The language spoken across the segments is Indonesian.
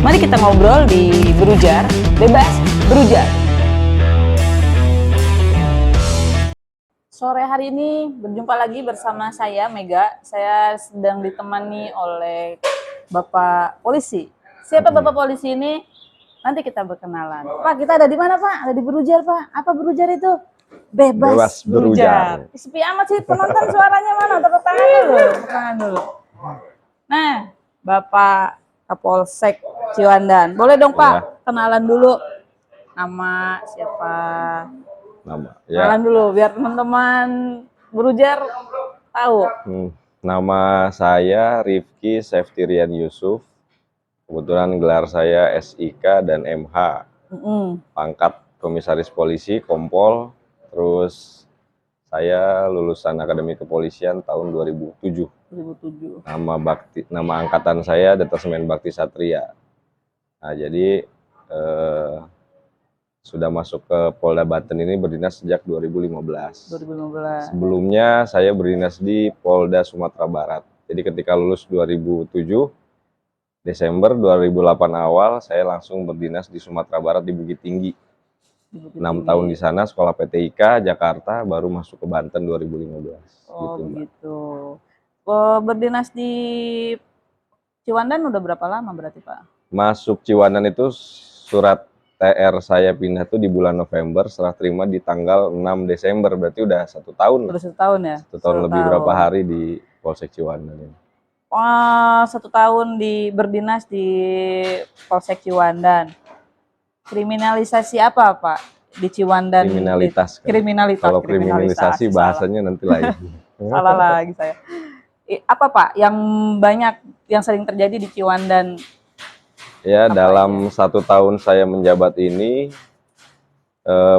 Mari kita ngobrol di Berujar, bebas berujar. Sore hari ini berjumpa lagi bersama saya Mega. Saya sedang ditemani oleh Bapak Polisi. Siapa Bapak Polisi ini? Nanti kita berkenalan. Pak, kita ada di mana Pak? Ada di Berujar Pak. Apa Berujar itu? Bebas berujar. Sepi amat sih penonton, suaranya mana? Tepuk tangan dulu. Tepuk tangan dulu. Nah, Bapak Kapolsek Ciwandan. Boleh dong Pak, kenalan dulu. Nama siapa? Nama Kenalan dulu biar teman-teman Berujar tahu. Nama saya Rifki Seftirian Yusuf. Kebetulan gelar saya SIK dan MH. Pangkat Komisaris Polisi Kompol. Terus saya lulusan Akademi Kepolisian tahun 2007. Nama angkatan saya Detasemen Bakti Satria. Nah, jadi sudah masuk ke Polda Banten ini berdinas sejak 2015. Sebelumnya saya berdinas di Polda Sumatera Barat. Jadi ketika lulus 2007, Desember 2008 awal, saya langsung berdinas di Sumatera Barat di Bukit Tinggi. 6 tahun di sana, sekolah PTIK, Jakarta, baru masuk ke Banten 2015. Oh gitu. Berdinas di Ciwandan udah berapa lama berarti Pak? Masuk Ciwandan itu surat TR saya pindah tuh di bulan November, serah terima di tanggal 6 Desember, berarti udah 1 tahun. Udah 1 tahun ya? 1 tahun lebih berapa hari di Polsek Ciwandan ini. Wah, 1 tahun berdinas di Polsek Ciwandan. Kriminalisasi apa Pak di Ciwandan? Kriminalitas. Kriminalitas. Kalau kriminalisasi bahasanya nanti lain. Salah lagi saya. Apa Pak yang sering terjadi di Ciwandan? Ya, dalam 1 tahun saya menjabat ini,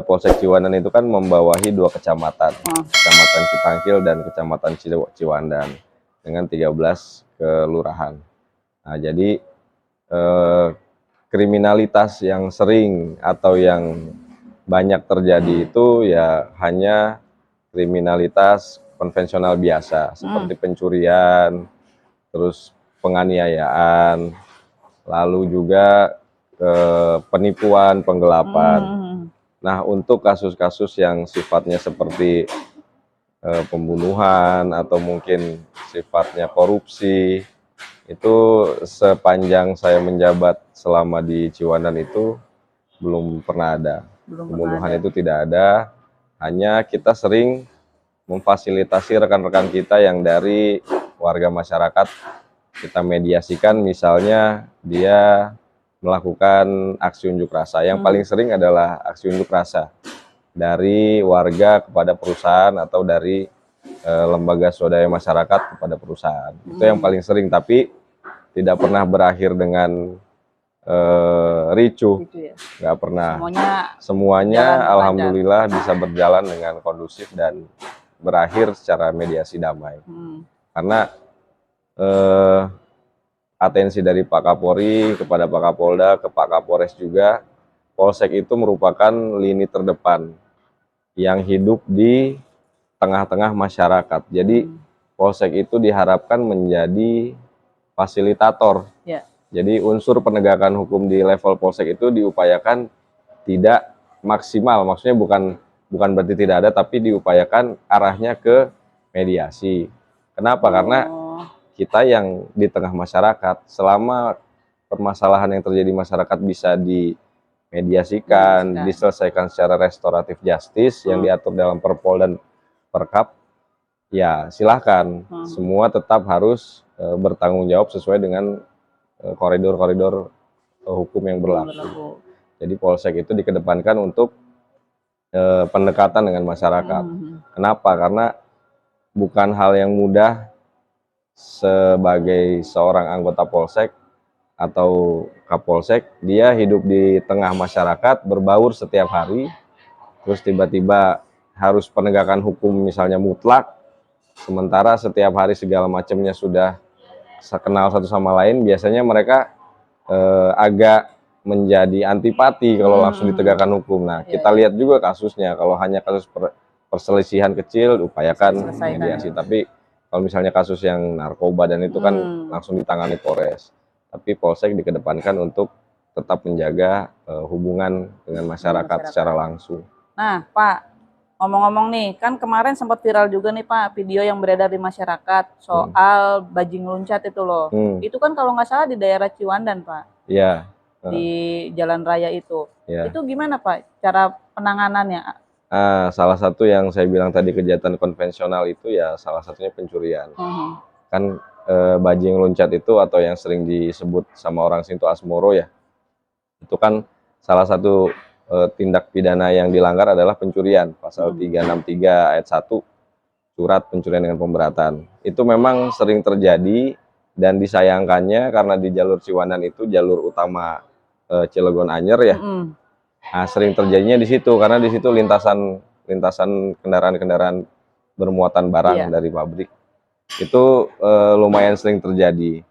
Polsek Ciwandan itu kan membawahi 2 kecamatan, Kecamatan Citangkil dan Kecamatan Ciwandan, dengan 13 kelurahan. Nah, jadi kriminalitas yang sering atau yang banyak terjadi itu ya hanya kriminalitas konvensional biasa, seperti pencurian, terus penganiayaan, lalu juga penipuan, penggelapan. Nah, untuk kasus-kasus yang sifatnya seperti pembunuhan atau mungkin sifatnya korupsi, itu sepanjang saya menjabat selama di Ciwandan itu belum pernah ada. Pembunuhan itu tidak ada, hanya kita sering memfasilitasi rekan-rekan kita yang dari warga masyarakat, kita mediasikan, misalnya dia melakukan aksi unjuk rasa. Yang paling sering adalah aksi unjuk rasa dari warga kepada perusahaan atau dari lembaga swadaya masyarakat kepada perusahaan. Itu yang paling sering, tapi tidak pernah berakhir dengan ricuh. Nggak pernah. Semuanya alhamdulillah bisa berjalan dengan kondusif dan berakhir secara mediasi damai. Karena atensi dari Pak Kapolri kepada Pak Kapolda, ke Pak Kapolres juga, Polsek itu merupakan lini terdepan yang hidup di tengah-tengah masyarakat. Jadi Polsek itu diharapkan menjadi fasilitator. Jadi unsur penegakan hukum di level Polsek itu diupayakan tidak maksimal, maksudnya bukan berarti tidak ada, tapi diupayakan arahnya ke mediasi. Kenapa? Karena kita yang di tengah masyarakat, selama permasalahan yang terjadi masyarakat bisa dimediasikan, diselesaikan secara restoratif justice yang diatur dalam Perpol dan Perkap, ya silahkan. Semua tetap harus bertanggung jawab sesuai dengan koridor-koridor hukum yang berlaku. Jadi Polsek itu dikedepankan untuk pendekatan dengan masyarakat. Kenapa? Karena bukan hal yang mudah sebagai seorang anggota Polsek atau Kapolsek, dia hidup di tengah masyarakat, berbaur setiap hari, terus tiba-tiba harus penegakan hukum misalnya mutlak, sementara setiap hari segala macamnya sudah kenal satu sama lain, biasanya mereka agak menjadi antipati kalau langsung ditegakkan hukum. Nah, kita lihat juga kasusnya, kalau hanya kasus perselisihan kecil, upayakan mediasi. Tapi kalau misalnya kasus yang narkoba dan itu kan langsung ditangani Polres. tapi Polsek dikedepankan untuk tetap menjaga hubungan dengan masyarakat secara langsung. Nah, Pak, ngomong-ngomong nih, kan kemarin sempat viral juga nih Pak, video yang beredar di masyarakat soal bajing loncat itu loh. Itu kan kalau nggak salah di daerah Ciwandan Pak. Iya. Di jalan raya itu. Ya. Itu gimana Pak cara penanganannya? Salah satu yang saya bilang tadi kejahatan konvensional itu ya salah satunya pencurian. Kan bajing loncat itu atau yang sering disebut sama orang Sinto Asmoro ya, itu kan salah satu tindak pidana yang dilanggar adalah pencurian, pasal 363 ayat 1 surat pencurian dengan pemberatan. Itu memang sering terjadi dan disayangkannya karena di jalur Ciwandan itu jalur utama Cilegon Anyer ya. Nah, sering terjadinya di situ karena di situ lintasan kendaraan-kendaraan bermuatan barang dari pabrik. Itu lumayan sering terjadi.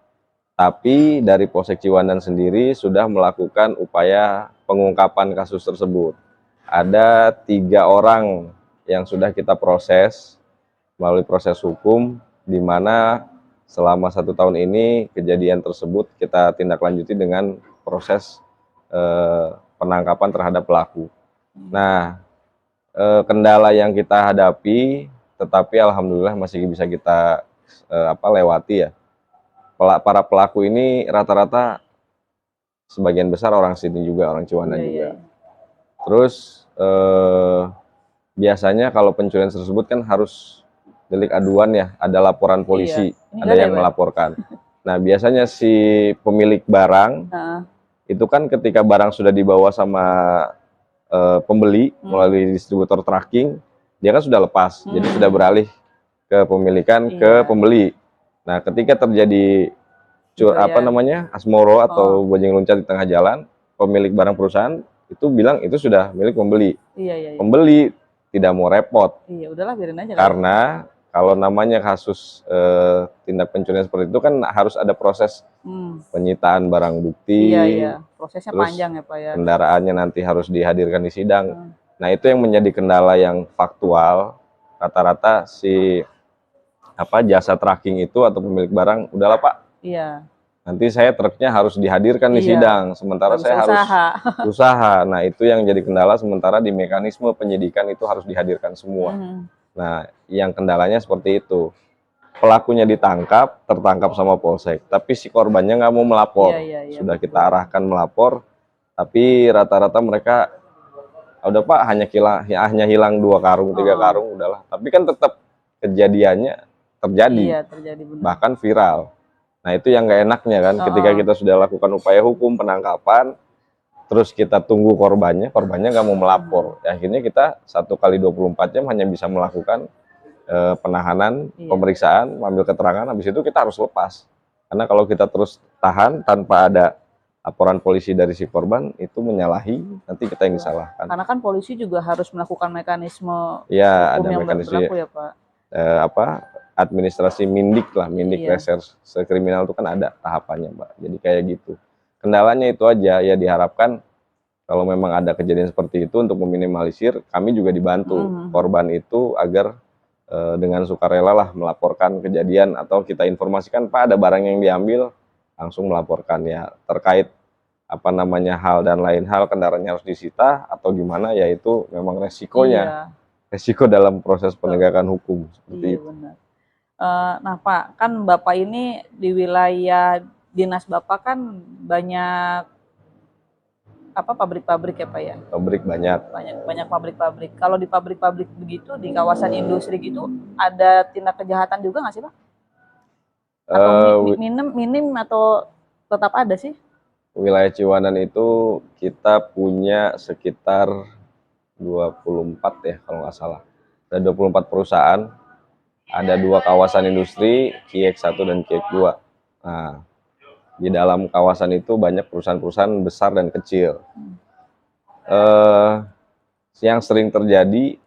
Tapi dari Polsek Ciwandan sendiri sudah melakukan upaya pengungkapan kasus tersebut. Ada 3 orang yang sudah kita proses melalui proses hukum, di mana selama 1 tahun ini kejadian tersebut kita tindak lanjuti dengan proses penangkapan terhadap pelaku. Nah, kendala yang kita hadapi, tetapi alhamdulillah masih bisa kita lewati ya. Para pelaku ini rata-rata sebagian besar orang sini juga, orang Ciwandan juga. Terus biasanya kalau pencurian tersebut kan harus delik aduan ya, ada laporan polisi, ada yang melaporkan. Nah, biasanya si pemilik barang itu kan ketika barang sudah dibawa sama pembeli melalui distributor tracking, dia kan sudah lepas, jadi sudah beralih ke pemilikan ke pembeli. Nah, ketika terjadi asmoro atau bajing loncat di tengah jalan, pemilik barang perusahaan itu bilang itu sudah milik pembeli. Pembeli tidak mau repot. Udahlah biarin aja. Karena kalau namanya kasus tindak pencurian seperti itu kan harus ada proses penyitaan barang bukti. Prosesnya panjang ya Pak ya. Kendaraannya nanti harus dihadirkan di sidang. Nah, itu yang menjadi kendala yang faktual. Rata-rata si jasa tracking itu atau pemilik barang, udahlah Pak. Nanti saya truknya harus dihadirkan di sidang, sementara saya harus usaha. Nah, itu yang jadi kendala, sementara di mekanisme penyidikan itu harus dihadirkan semua. Nah, yang kendalanya seperti itu. Pelakunya tertangkap sama Polsek, tapi si korbannya nggak mau melapor. Sudah kita arahkan melapor, tapi rata-rata mereka, udah Pak, hanya hilang 2 karung, 3 karung, udahlah. Tapi kan tetap kejadiannya terjadi, bahkan viral. Nah, itu yang nggak enaknya kan, ketika kita sudah lakukan upaya hukum penangkapan, terus kita tunggu korbannya nggak mau melapor. Akhirnya kita 1 kali 24 jam hanya bisa melakukan penahanan, pemeriksaan, mengambil keterangan, habis itu kita harus lepas. Karena kalau kita terus tahan tanpa ada laporan polisi dari si korban, itu menyalahi, nanti kita yang disalahkan. Karena kan polisi juga harus melakukan mekanisme ada yang mekanisme berlaku ya Pak. Administrasi mindik reserse kriminal itu kan ada tahapannya Mbak. Jadi kayak gitu. Kendalanya itu aja ya, diharapkan kalau memang ada kejadian seperti itu untuk meminimalisir, kami juga dibantu korban itu agar dengan sukarela lah melaporkan kejadian, atau kita informasikan Pak ada barang yang diambil, langsung melaporkan ya, terkait hal dan lain hal, kendaraannya harus disita atau gimana, ya itu memang resikonya. Resiko dalam proses penegakan hukum seperti itu. Benar. Nah Pak, kan Bapak ini di wilayah dinas Bapak kan banyak pabrik-pabrik ya Pak ya? Pabrik banyak pabrik-pabrik. Kalau di pabrik-pabrik begitu, di kawasan industri gitu, ada tindak kejahatan juga nggak sih Pak? Atau minim atau tetap ada sih? Wilayah Ciwandan itu kita punya sekitar 24 ya kalau nggak salah. Ada 24 perusahaan, ada 2 kawasan industri, Kiek 1 dan Kiek 2. Nah, di dalam kawasan itu banyak perusahaan-perusahaan besar dan kecil. Yang sering terjadi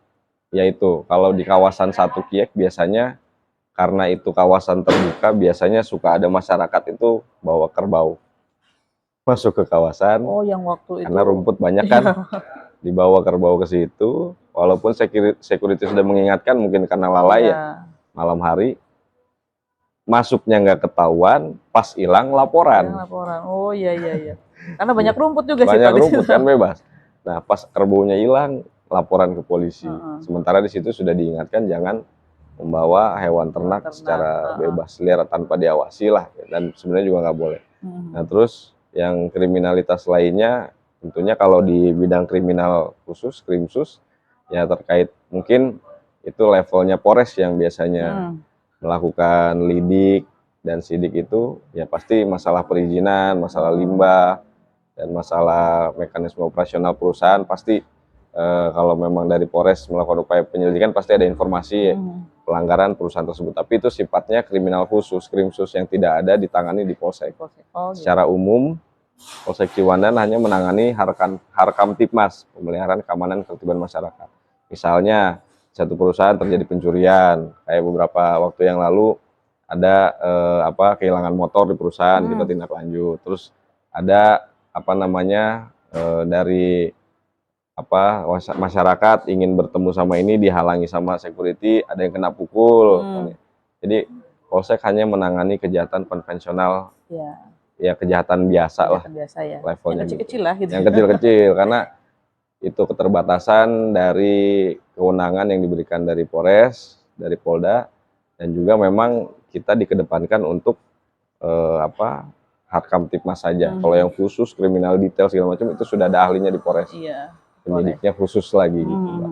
yaitu kalau di kawasan 1 Kiek biasanya, karena itu kawasan terbuka, biasanya suka ada masyarakat itu bawa kerbau masuk ke kawasan. Yang waktu itu. Karena rumput banyak kan. Dibawa kerbau ke situ, walaupun security sudah mengingatkan, mungkin karena lalai ya, malam hari masuknya nggak ketahuan, pas hilang Yang laporan. laporan. Oh iya iya iya. Karena banyak rumput juga sih Banyak Pak di rumput situ. kan bebas. Nah, pas kerbaunya hilang, laporan ke polisi. Heeh. Sementara di situ sudah diingatkan jangan membawa hewan ternak Ternak, secara heeh. bebas liar tanpa diawasi lah, dan sebenarnya juga nggak boleh. Nah, Mhm. terus yang kriminalitas lainnya tentunya kalau di bidang kriminal khusus, krimsus, ya terkait mungkin itu levelnya Polres yang biasanya Mhm. melakukan lidik dan sidik itu ya pasti masalah perizinan, masalah limbah, dan masalah mekanisme operasional perusahaan pasti kalau memang dari Polres melakukan upaya penyelidikan pasti ada informasi Mhm. pelanggaran perusahaan tersebut. Tapi itu sifatnya kriminal khusus, krimsus yang tidak ada ditangani di Polsek. Oh gitu. Secara umum, Polsek Ciwandan hanya menangani Harkamtipmas, pemeliharaan keamanan ketertiban masyarakat. Misalnya satu perusahaan terjadi pencurian, kayak beberapa waktu yang lalu ada kehilangan motor di perusahaan, kita tindak lanjut. Terus ada dari masyarakat ingin bertemu sama ini dihalangi sama security, ada yang kena pukul. Jadi Polsek hanya menangani kejahatan konvensional, Ya, ya kejahatan biasa lah kejahatan biasa ya. levelnya Yang gitu. kecil-kecil lah gitu. Yang kecil-kecil karena itu keterbatasan dari kewenangan yang diberikan dari Polres, dari Polda, dan juga memang kita dikedepankan untuk Harkamtipmas saja. Kalau yang khusus kriminal detail segala macam itu sudah ada ahlinya di Polres. Iya. Penyidiknya khusus lagi gitu, Mbak.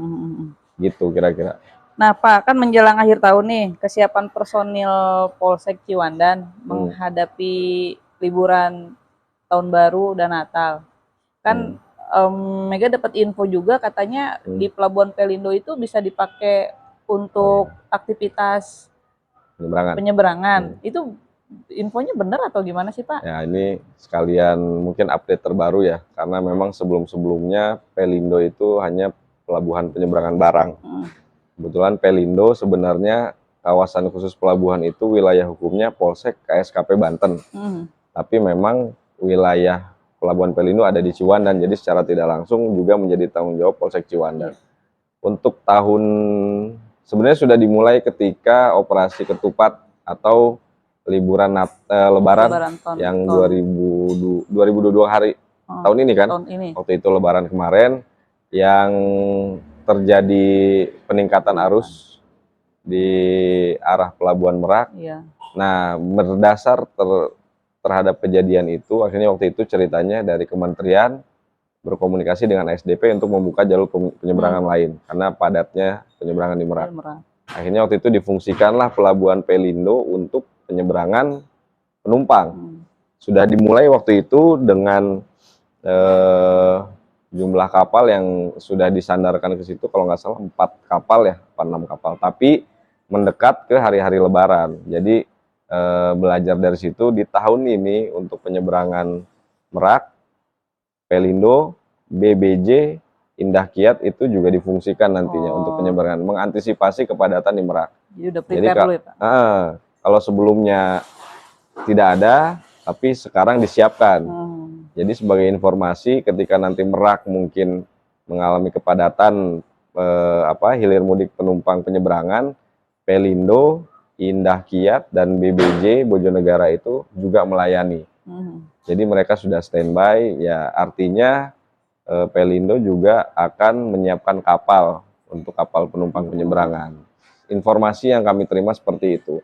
Gitu kira-kira. Nah, Pak, kan menjelang akhir tahun nih, kesiapan personil Polsek Ciwandan menghadapi liburan tahun baru dan Natal. Kan Mega dapat info juga katanya di Pelabuhan Pelindo itu bisa dipakai untuk aktivitas penyeberangan. Itu infonya benar atau gimana sih, Pak? Ya, ini sekalian mungkin update terbaru ya, karena memang sebelum-sebelumnya Pelindo itu hanya pelabuhan penyeberangan barang. Kebetulan Pelindo sebenarnya kawasan khusus pelabuhan itu wilayah hukumnya Polsek KSKP Banten. Tapi memang wilayah Pelabuhan Pelindo ada di Ciwandan, jadi secara tidak langsung juga menjadi tanggung jawab Polsek Ciwandan. Untuk sebenarnya sudah dimulai ketika operasi ketupat atau liburan Lebaran yang 2022 hari tahun ini kan, waktu itu Lebaran kemarin yang terjadi peningkatan arus di arah Pelabuhan Merak. Nah, berdasar terhadap kejadian itu, akhirnya waktu itu ceritanya dari kementerian berkomunikasi dengan SDP untuk membuka jalur penyeberangan lain karena padatnya penyeberangan di Merak. Akhirnya waktu itu difungsikanlah Pelabuhan Pelindo untuk penyeberangan penumpang. Sudah dimulai waktu itu dengan jumlah kapal yang sudah disandarkan ke situ, kalau nggak salah 4 kapal ya, 6 kapal. Tapi mendekat ke hari-hari Lebaran. Jadi belajar dari situ di tahun ini untuk penyeberangan Merak, Pelindo, BBC, Indah Kiat itu juga difungsikan nantinya untuk penyeberangan, mengantisipasi kepadatan di Merak. Jadi dulu ya, Pak? Kalau sebelumnya tidak ada, tapi sekarang disiapkan. Jadi sebagai informasi, ketika nanti Merak mungkin mengalami kepadatan hilir mudik penumpang penyeberangan, Pelindo, Indah Kiat, dan BBJ Bojonegara itu juga melayani. Jadi mereka sudah standby, ya artinya Pelindo juga akan menyiapkan kapal untuk kapal penumpang penyeberangan. Informasi yang kami terima seperti itu.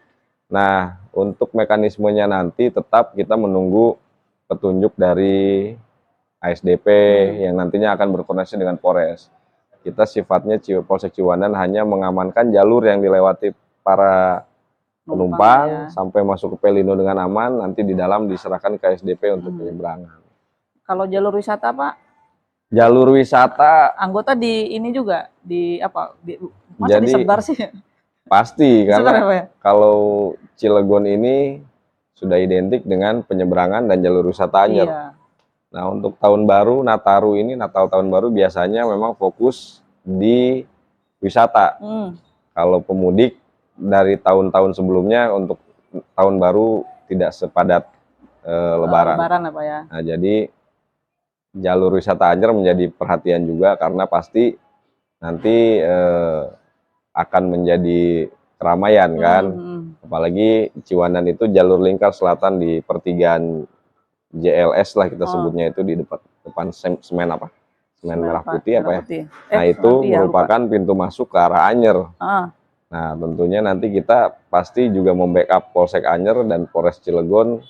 Nah, untuk mekanismenya nanti tetap kita menunggu petunjuk dari ASDP yang nantinya akan berkoordinasi dengan Polres. Kita sifatnya Polsek Ciwandan hanya mengamankan jalur yang dilewati para penumpang sampai masuk ke Pelindo dengan aman, nanti di dalam diserahkan ke ASDP untuk penyeberangan. Kalau jalur wisata, Pak? Jalur wisata anggota di ini juga masa jadi disebar sih? Pasti karena ya? Kalau Cilegon ini sudah identik dengan penyeberangan dan jalur wisata Anyer. Nah, untuk tahun baru Nataru ini, Natal tahun baru biasanya memang fokus di wisata. Kalau pemudik dari tahun-tahun sebelumnya untuk tahun baru tidak sepadat Lebaran. Lebaran apa ya? Nah, jadi jalur wisata Anyer menjadi perhatian juga karena pasti nanti akan menjadi keramaian kan. Apalagi Ciwandan itu jalur lingkar selatan di pertigaan JLS lah kita Oh. sebutnya, itu di depan semen apa? Semen merah Apa? putih apa Merah ya? putih. Nah, itu Semen putih ya, lupa. merupakan pintu masuk ke arah Anyer. Ah, Nah, tentunya nanti kita pasti juga membackup Polsek Anyer dan Polres Cilegon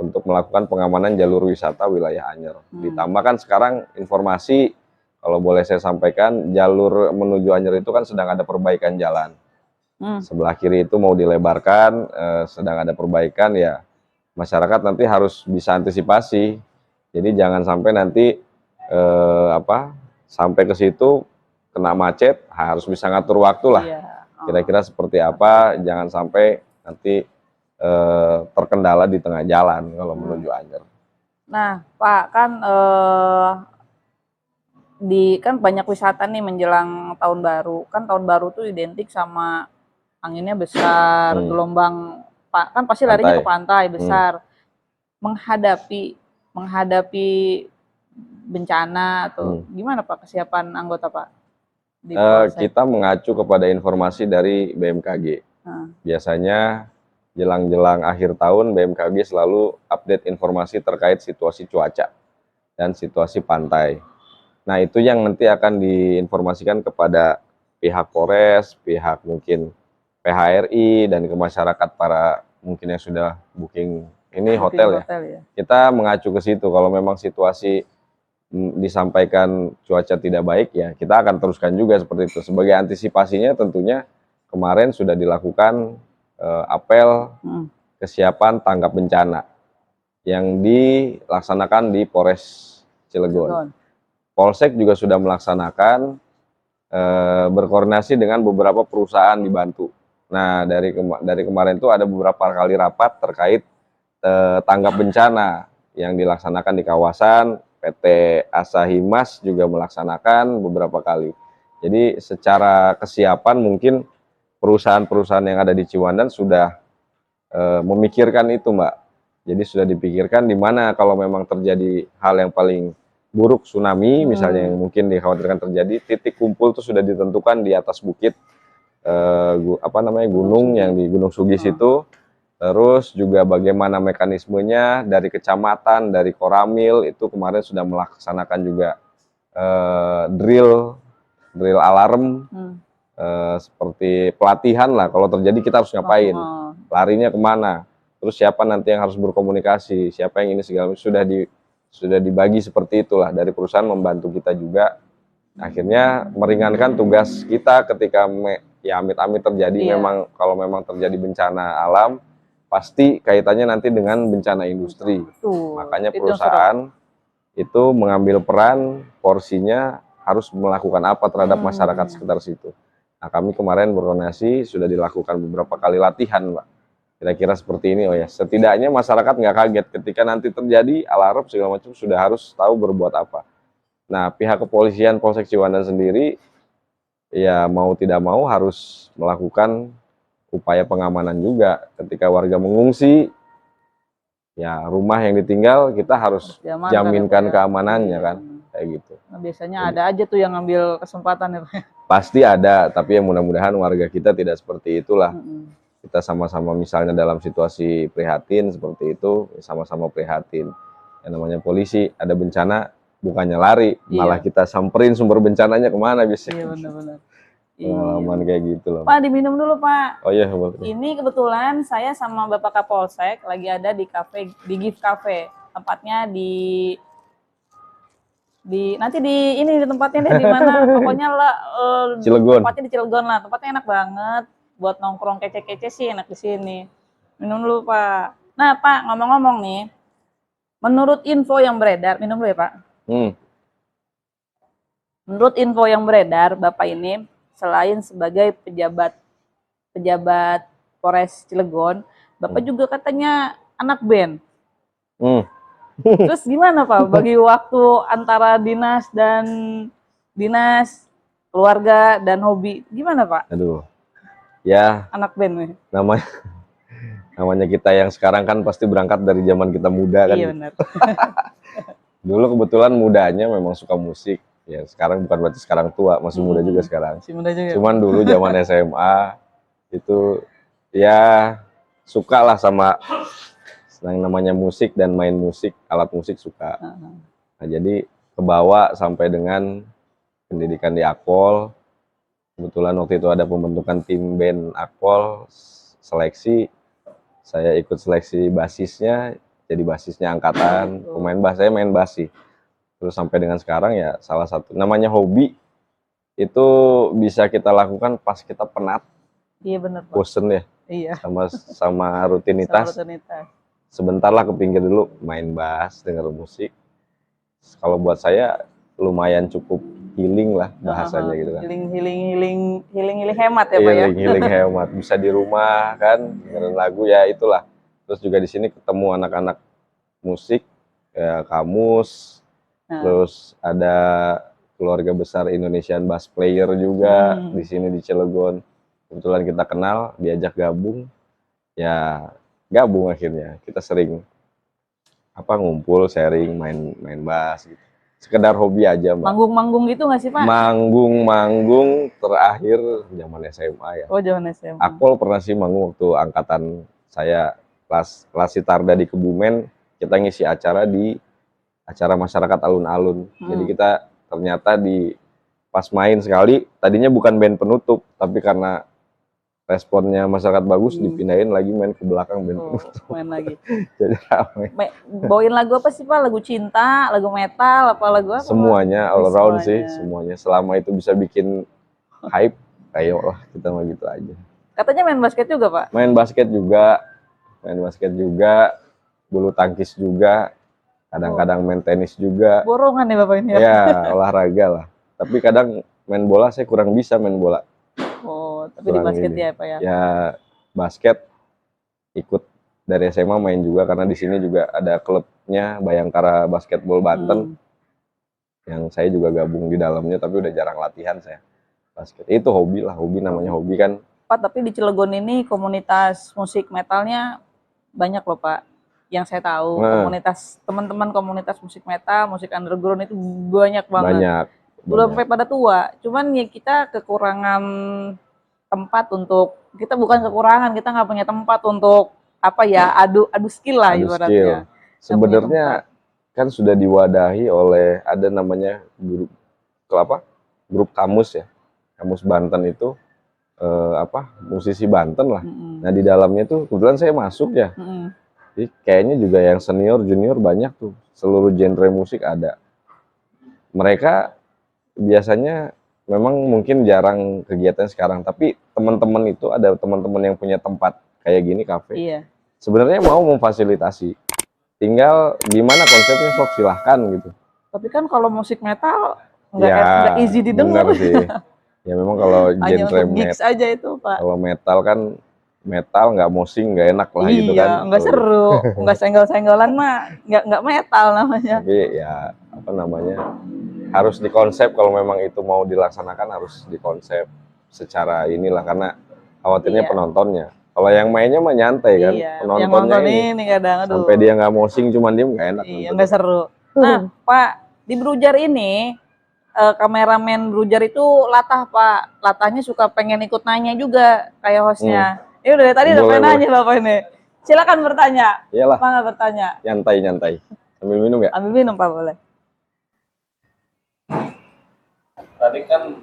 untuk melakukan pengamanan jalur wisata wilayah Anyer. Ditambah kan sekarang informasi, kalau boleh saya sampaikan, jalur menuju Anyer itu kan sedang ada perbaikan jalan. Sebelah kiri itu mau dilebarkan, sedang ada perbaikan, ya masyarakat nanti harus bisa antisipasi. Jadi jangan sampai nanti sampai ke situ kena macet, harus bisa ngatur waktu lah. iya. Kira-kira seperti apa, jangan sampai nanti terkendala di tengah jalan kalau menuju Anyer. Nah, Pak, kan kan banyak wisata nih menjelang tahun baru. Kan tahun baru tuh identik sama anginnya besar, gelombang, kan pasti larinya ke pantai besar. Menghadapi bencana atau gimana Pak kesiapan anggota Pak? Kita mengacu kepada informasi dari BMKG. Biasanya jelang-jelang akhir tahun BMKG selalu update informasi terkait situasi cuaca dan situasi pantai. Nah, itu yang nanti akan diinformasikan kepada pihak Polres, pihak mungkin PHRI, dan ke masyarakat para mungkin yang sudah booking ini hotel ya. Ya. Kita mengacu ke situ. Kalau memang situasi disampaikan cuaca tidak baik, ya kita akan teruskan juga seperti itu. Sebagai antisipasinya tentunya kemarin sudah dilakukan apel kesiapan tanggap bencana yang dilaksanakan di Polres Cilegon. Polsek juga sudah melaksanakan berkoordinasi dengan beberapa perusahaan dibantu. Nah, dari kemarin itu ada beberapa kali rapat terkait tanggap bencana yang dilaksanakan di kawasan. PT Asahimas juga melaksanakan beberapa kali. Jadi secara kesiapan mungkin perusahaan-perusahaan yang ada di Ciwandan sudah memikirkan itu, Mbak. Jadi sudah dipikirkan di mana kalau memang terjadi hal yang paling buruk, tsunami misalnya yang mungkin dikhawatirkan terjadi, titik kumpul itu sudah ditentukan di atas bukit gunung yang di Gunung Sugis itu. Terus juga bagaimana mekanismenya dari kecamatan, dari Koramil itu kemarin sudah melaksanakan juga drill alarm, seperti pelatihan lah kalau terjadi kita harus ngapain, larinya kemana, terus siapa nanti yang harus berkomunikasi, siapa yang ini, segala macam sudah dibagi seperti itulah dari perusahaan membantu kita juga. Akhirnya meringankan tugas kita ketika ya amit-amit terjadi, kalau memang terjadi bencana alam pasti kaitannya nanti dengan bencana industri. Makanya perusahaan itu mengambil peran, porsinya harus melakukan apa terhadap masyarakat sekitar situ. Nah, kami kemarin berkoordinasi, sudah dilakukan beberapa kali latihan, Mbak. Kira-kira seperti ini, setidaknya masyarakat nggak kaget ketika nanti terjadi alarm segala macam, sudah harus tahu berbuat apa. Nah, pihak kepolisian Polsek Ciwandan sendiri, ya mau tidak mau harus melakukan upaya pengamanan juga. Ketika warga mengungsi, ya rumah yang ditinggal kita harus jaminkan keamanannya kan, kayak gitu. Nah, biasanya ada aja tuh yang ngambil kesempatan itu. Pasti ada, tapi ya mudah-mudahan warga kita tidak seperti itulah. Kita sama-sama misalnya dalam situasi prihatin seperti itu, sama-sama prihatin. Yang namanya polisi, ada bencana bukannya lari, malah kita samperin sumber bencananya kemana biasanya. Iya, benar-benar. Pengalaman kayak gitu loh. Pak, diminum dulu Pak. Oh iya, boleh. Ini kebetulan saya sama Bapak Kapolsek lagi ada di kafe, di Gift Cafe. Tempatnya nanti di tempatnya deh di mana, pokoknya lah Cilegon. Tempatnya di Cilegon lah. Tempatnya enak banget buat nongkrong kece-kece sih, enak di sini. Minum dulu Pak. Nah Pak, ngomong-ngomong nih, menurut info yang beredar, minum dulu ya Pak. Menurut info yang beredar, Bapak ini selain sebagai pejabat Polres Cilegon, Bapak juga katanya anak band. Terus gimana Pak bagi waktu antara dinas, keluarga dan hobi? Gimana Pak? Aduh. Ya, anak band nih. Namanya kita yang sekarang kan pasti berangkat dari zaman kita muda kan. Iya benar. Dulu kebetulan mudanya memang suka musik. Ya, sekarang bukan berarti sekarang tua, masih muda juga sekarang. Masih muda juga. Cuman dulu zaman SMA itu ya suka lah sama yang namanya musik dan main musik, alat musik suka. Nah, jadi kebawa sampai dengan pendidikan di Akpol. Kebetulan waktu itu ada pembentukan tim band Akpol, seleksi. Saya ikut seleksi basisnya, jadi basisnya angkatan. Pemain bass saya main bass sih. Terus sampai dengan sekarang ya salah satu namanya hobi itu bisa kita lakukan pas kita penat, Iya benar Pak. bosen ya, Iya. sama rutinitas. Sama rutinitas. Sebentar lah ke pinggir dulu, main bass, denger musik. Kalau buat saya lumayan cukup healing lah bahasanya gitu kan. Healing hemat ya Pak ya. Healing hemat, bisa di rumah kan dengerin lagu ya itulah. Terus juga di sini ketemu anak-anak musik, ya Kamus, terus ada keluarga besar Indonesian Bass Player juga di sini di Cilegon. Kebetulan kita kenal, diajak gabung, ya gabung akhirnya. Kita sering ngumpul, sharing, main bass gitu. Sekedar hobi aja, Mbak. Manggung-manggung gitu nggak sih, Pak? Manggung terakhir zaman SMA ya. Oh, zaman SMA. Akpol pernah sih manggung waktu angkatan saya kelas Sitarda di Kebumen, kita ngisi acara di acara masyarakat alun-alun. Jadi kita ternyata pas main sekali, tadinya bukan band penutup, tapi karena responnya masyarakat bagus, dipindahin lagi main ke belakang band penutup. Main lagi. Jadi ramai. Bawain lagu apa sih Pak? Lagu cinta, lagu metal, apa lagu apa? Semuanya, all around sih, semuanya. Selama itu bisa bikin hype, ayo lah kita mah gitu aja. Katanya main basket juga Pak? Main basket juga, bulu tangkis juga, kadang-kadang main tenis juga. Borongan ya Bapak ini ya? Ya, olahraga lah. Tapi kadang main bola saya kurang bisa main bola. Oh, tapi di basket ya Pak ya? Ya, basket ikut dari SMA main juga karena di sini juga ada klubnya Bayangkara Basketball Banten. Yang saya juga gabung di dalamnya tapi udah jarang latihan saya. Basket. Itu hobi lah, namanya hobi kan. Pak, tapi di Cilegon ini komunitas musik metalnya banyak loh Pak. Yang saya tahu, teman-teman komunitas musik metal, musik underground itu banyak banget. Udah sampai pada tua. Cuman ya kita kekurangan tempat untuk, kita bukan kekurangan, kita nggak punya tempat untuk adu skill lah ibaratnya. Sebenarnya kan sudah diwadahi oleh ada namanya grup Kamus ya. Kamus Banten itu musisi Banten lah. Nah di dalamnya tuh kebetulan saya masuk ya. Jadi kayaknya juga yang senior junior banyak tuh, seluruh genre musik ada. Mereka biasanya memang mungkin jarang kegiatan sekarang, tapi teman-teman itu ada teman-teman yang punya tempat kayak gini kafe. Iya. Sebenarnya mau memfasilitasi, tinggal gimana konsepnya sok silahkan gitu. Tapi kan kalau musik metal nggak easy didengar sih. Ya memang kalau genre metal aja itu Pak. Kalau metal kan metal nggak mosing nggak enak lah gitu kan. Iya, nggak seru, nggak senggol-senggolan mah nggak metal namanya. Tapi ya harus dikonsep kalau memang itu mau dilaksanakan harus dikonsep secara inilah karena khawatirnya penontonnya. Kalau yang mainnya mah nyantai kan, penontonnya ini kadang sampai dia nggak mosing cuman diem nggak enak. Iya, nggak seru. Nah Pak, di Brujar ini kameramen Brujar itu latah Pak, latahnya suka pengen ikut nanya juga kayak hostnya. Ini udah dari tadi udah pengen nanya Bapak ini. Silakan bertanya. Iyalah. Mana bertanya? Nyantai. Sambil minum ya? Ambil minum Pak boleh. Tadi kan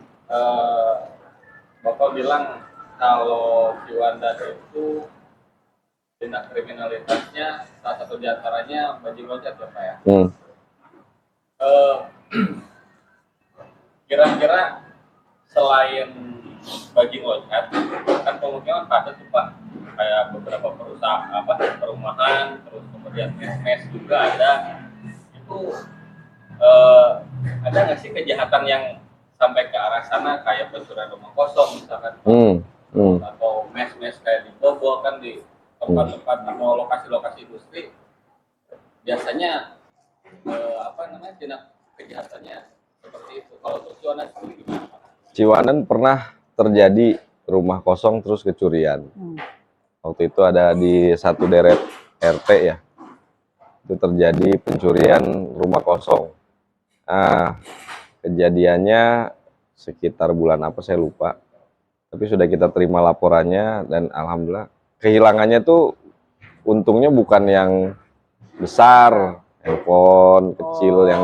Bapak bilang kalau Ciwandan itu tindak kriminalitasnya salah satu diantaranya bajing loncat ya Pak ya. Kira-kira selain bajing loncat kan kemungkinan ada tuh Pak kayak beberapa perusahaan perumahan terus kemudian mes juga ada itu ada nggak sih kejahatan yang sampai ke arah sana kayak pencurian rumah kosong misalkan atau mes kayak di Bogor kan di tempat-tempat atau lokasi-lokasi industri biasanya tindak kejahatannya seperti itu. Kalau untuk Ciwandan sendiri gimana Pak? Ciwandan pernah terjadi rumah kosong terus kecurian. Waktu itu ada di satu deret RT ya, itu terjadi pencurian rumah kosong. Nah, kejadiannya sekitar bulan apa saya lupa. Tapi sudah kita terima laporannya dan alhamdulillah kehilangannya tuh untungnya bukan yang besar, handphone kecil yang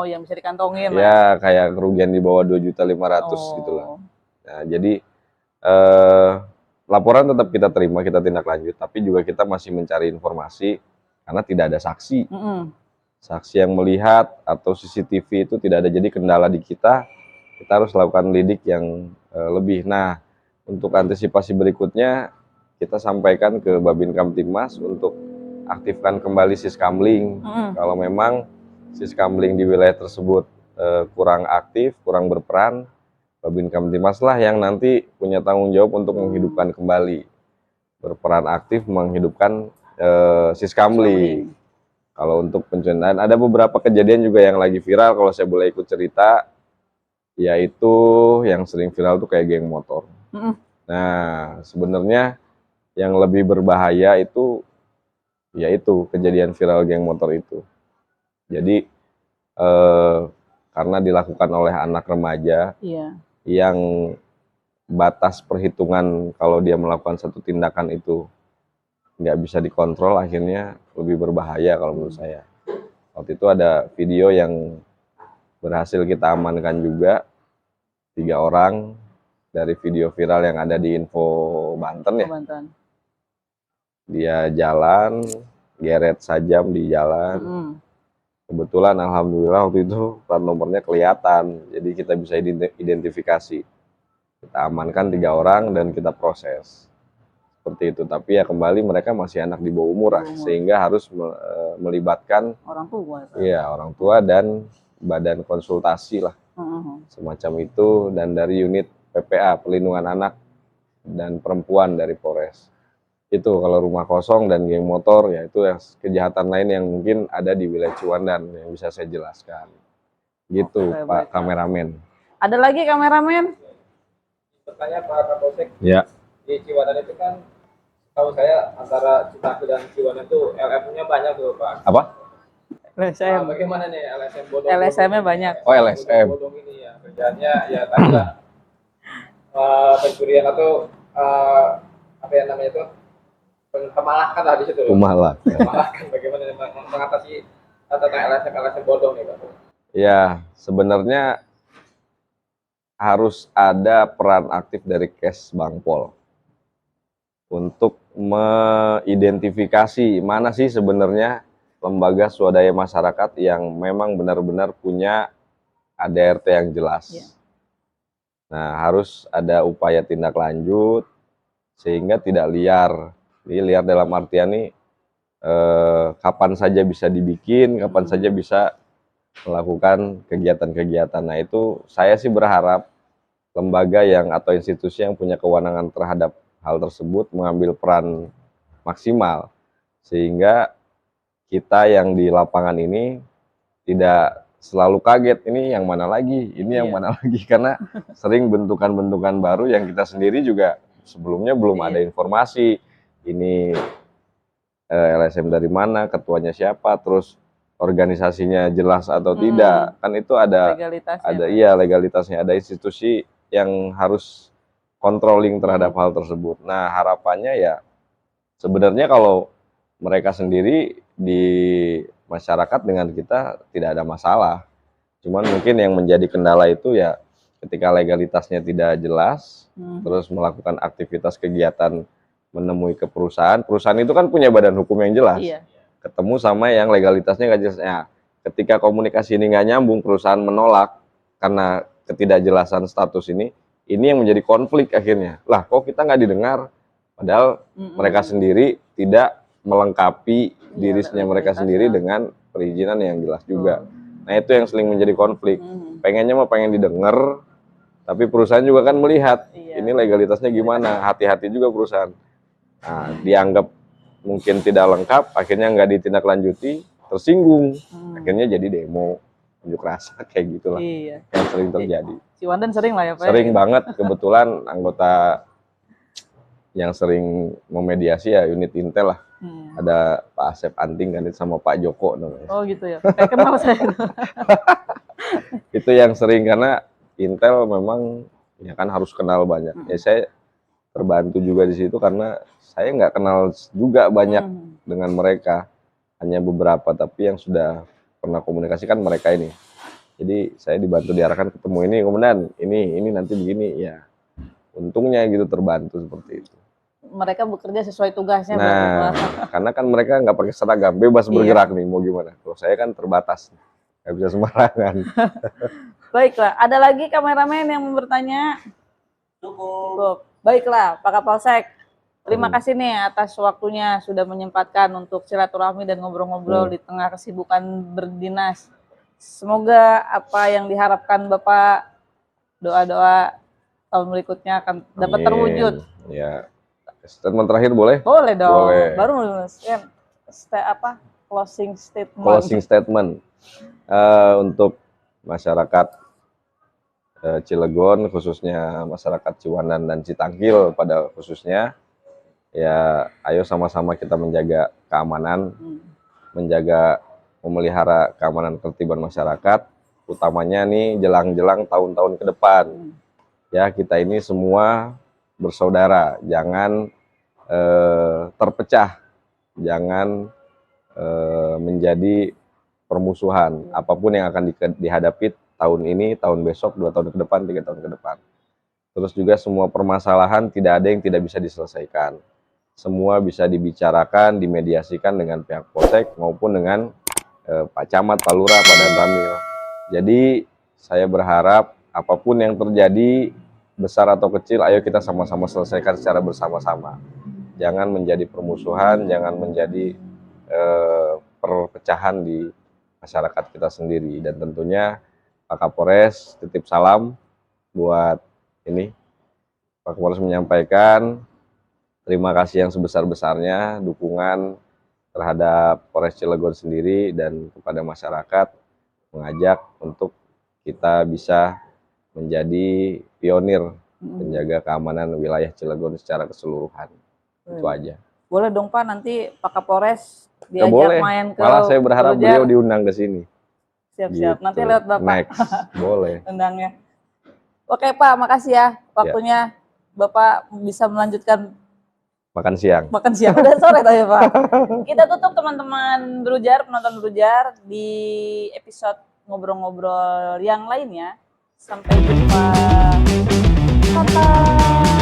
yang bisa dikantongin lah. ya kayak kerugian di bawah 2.500.000 gitu lah. Nah, jadi laporan tetap kita terima, kita tindak lanjut, tapi juga kita masih mencari informasi karena tidak ada saksi. Saksi yang melihat atau CCTV itu tidak ada, jadi kendala di kita harus lakukan lidik yang lebih. Nah, untuk antisipasi berikutnya kita sampaikan ke Babin Kamtibmas untuk aktifkan kembali Siskamling. Kalau memang Siskamling di wilayah tersebut kurang aktif, kurang berperan, Babin Kamtibmas lah yang nanti punya tanggung jawab untuk menghidupkan kembali, berperan aktif menghidupkan Siskamling. Kalau untuk pencurian, ada beberapa kejadian juga yang lagi viral kalau saya boleh ikut cerita, yaitu yang sering viral tuh kayak geng motor. Nah, sebenarnya yang lebih berbahaya itu yaitu kejadian viral geng motor itu. Jadi karena dilakukan oleh anak remaja yang batas perhitungan kalau dia melakukan satu tindakan itu nggak bisa dikontrol, akhirnya lebih berbahaya kalau menurut saya. Waktu itu ada video yang berhasil kita amankan juga, 3 orang dari video viral yang ada di Info Banten ya. Dia jalan, geret sajam di jalan. Kebetulan alhamdulillah waktu itu plat nomornya kelihatan, jadi kita bisa identifikasi. Kita amankan 3 orang dan kita proses. Seperti itu, tapi ya kembali mereka masih anak di bawah umur lah, sehingga harus melibatkan orang tua. Iya, orang tua dan badan konsultasi lah. Semacam itu, dan dari unit PPA, Perlindungan Anak dan Perempuan dari Polres. Itu kalau rumah kosong dan geng motor, ya itu kejahatan lain yang mungkin ada di wilayah Ciwandan yang bisa saya jelaskan. Gitu, Pak Kameramen. Ada lagi kameramen? Bertanya Pak Kapolsek. Ya. Di Ciwandan itu kan, tahu saya antara Cimahi dan Ciwandan itu LM-nya banyak tuh Pak. Apa? LSM. Bagaimana nih LSM bodong? LSM-nya banyak. Oh, LSM. Bodong ini ya, kerjanya ya tadi lah pencurian atau apa yang namanya itu, pemalakan lah di situ. Pemalakan bagaimana mengatasi tentang LSM bodong nih Pak? Ya, sebenarnya harus ada peran aktif dari Kes Bangpol untuk mengidentifikasi mana sih sebenarnya lembaga swadaya masyarakat yang memang benar-benar punya ADRT yang jelas. Nah, harus ada upaya tindak lanjut sehingga tidak liar. Jadi liar dalam artian nih kapan saja bisa dibikin, kapan saja bisa melakukan kegiatan-kegiatan. Nah, itu saya sih berharap lembaga yang atau institusi yang punya kewenangan terhadap hal tersebut mengambil peran maksimal, sehingga kita yang di lapangan ini tidak selalu kaget ini yang mana lagi, ini yang mana lagi, karena sering bentukan-bentukan baru yang kita sendiri juga sebelumnya belum ada informasi ini LSM dari mana, ketuanya siapa, terus organisasinya jelas atau tidak, kan itu ada legalitasnya, ada institusi yang harus controlling terhadap hal tersebut. Nah, harapannya ya sebenarnya kalau mereka sendiri di masyarakat dengan kita tidak ada masalah. Cuman mungkin yang menjadi kendala itu ya ketika legalitasnya tidak jelas, terus melakukan aktivitas kegiatan menemui ke perusahaan itu kan punya badan hukum yang jelas. Ketemu sama yang legalitasnya nggak jelas. Ya, ketika komunikasi ini nggak nyambung, perusahaan menolak karena ketidakjelasan status ini yang menjadi konflik akhirnya. Lah, kok kita nggak didengar? Padahal mereka sendiri tidak melengkapi dirinya mereka sendiri dengan perizinan yang jelas juga. Nah, itu yang sering menjadi konflik. Pengennya mah pengen didengar, tapi perusahaan juga kan melihat ini legalitasnya gimana. Hati-hati juga perusahaan. Nah, dianggap mungkin tidak lengkap, akhirnya nggak ditindaklanjuti, tersinggung, akhirnya jadi demo, unjuk rasa kayak gitulah yang sering terjadi. Ciwandan sering lah ya Pak? Sering banget, kebetulan anggota yang sering memediasi ya unit Intel lah. Ada Pak Asep Anting kan sama Pak Joko namanya. Oh gitu ya, kenal saya. Itu yang sering, karena Intel memang ya kan harus kenal banyak. Ya saya terbantu juga di situ karena saya nggak kenal juga banyak Hmm. dengan mereka, hanya beberapa, tapi yang sudah pernah komunikasi kan mereka ini. Jadi saya dibantu diarahkan ketemu ini komandan, ini nanti begini ya. Untungnya gitu terbantu seperti itu. Mereka bekerja sesuai tugasnya berarti, Nah, Pak. karena kan mereka nggak pakai seragam, bebas Iya. bergerak nih, mau gimana? Kalau saya kan terbatas, nggak bisa sembarangan. Baiklah, ada lagi kameramen yang mau bertanya? Cukup. Baiklah, Pak Kapolsek. Terima kasih nih atas waktunya sudah menyempatkan untuk silaturahmi dan ngobrol-ngobrol di tengah kesibukan berdinas. Semoga apa yang diharapkan Bapak, doa-doa tahun berikutnya akan dapat Amin. terwujud. Ya, statement terakhir boleh? Boleh dong. Boleh. Baru nulis kan closing statement. Closing statement untuk masyarakat Cilegon, khususnya masyarakat Ciwandan dan Citangkil pada khususnya, ya ayo sama-sama kita menjaga keamanan, menjaga memelihara keamanan ketertiban masyarakat, utamanya nih jelang-jelang tahun-tahun ke depan. Ya, kita ini semua bersaudara, jangan terpecah, jangan menjadi permusuhan. Apapun yang akan dihadapi tahun ini, tahun besok, 2 tahun ke depan, 3 tahun ke depan. Terus juga semua permasalahan tidak ada yang tidak bisa diselesaikan. Semua bisa dibicarakan, dimediasikan dengan pihak Polsek maupun dengan Pak Camat, Pak Lurah, Pak Dan Ramil. Jadi saya berharap apapun yang terjadi, besar atau kecil, ayo kita sama-sama selesaikan secara bersama-sama. Jangan menjadi permusuhan, jangan menjadi perpecahan di masyarakat kita sendiri. Dan tentunya Pak Kapolres titip salam buat ini. Pak Kapolres menyampaikan terima kasih yang sebesar-besarnya dukungan terhadap Polres Cilegon sendiri dan kepada masyarakat, mengajak untuk kita bisa menjadi pionir menjaga keamanan wilayah Cilegon secara keseluruhan. Itu aja. Boleh dong Pak, nanti Pak Kapolres Ya, diajak boleh. main ke Malah saya berharap Bulujar. beliau diundang ke sini. Siap-siap, Gitu. nanti lewat Bapak. Next, boleh. Undangnya. Oke Pak, makasih ya waktunya. Bapak bisa melanjutkan Makan siang. makan siang. Udah sore tadi Pak. Kita tutup teman-teman Berujar, penonton Berujar di episode ngobrol-ngobrol yang lainnya. Sampai jumpa. Bye.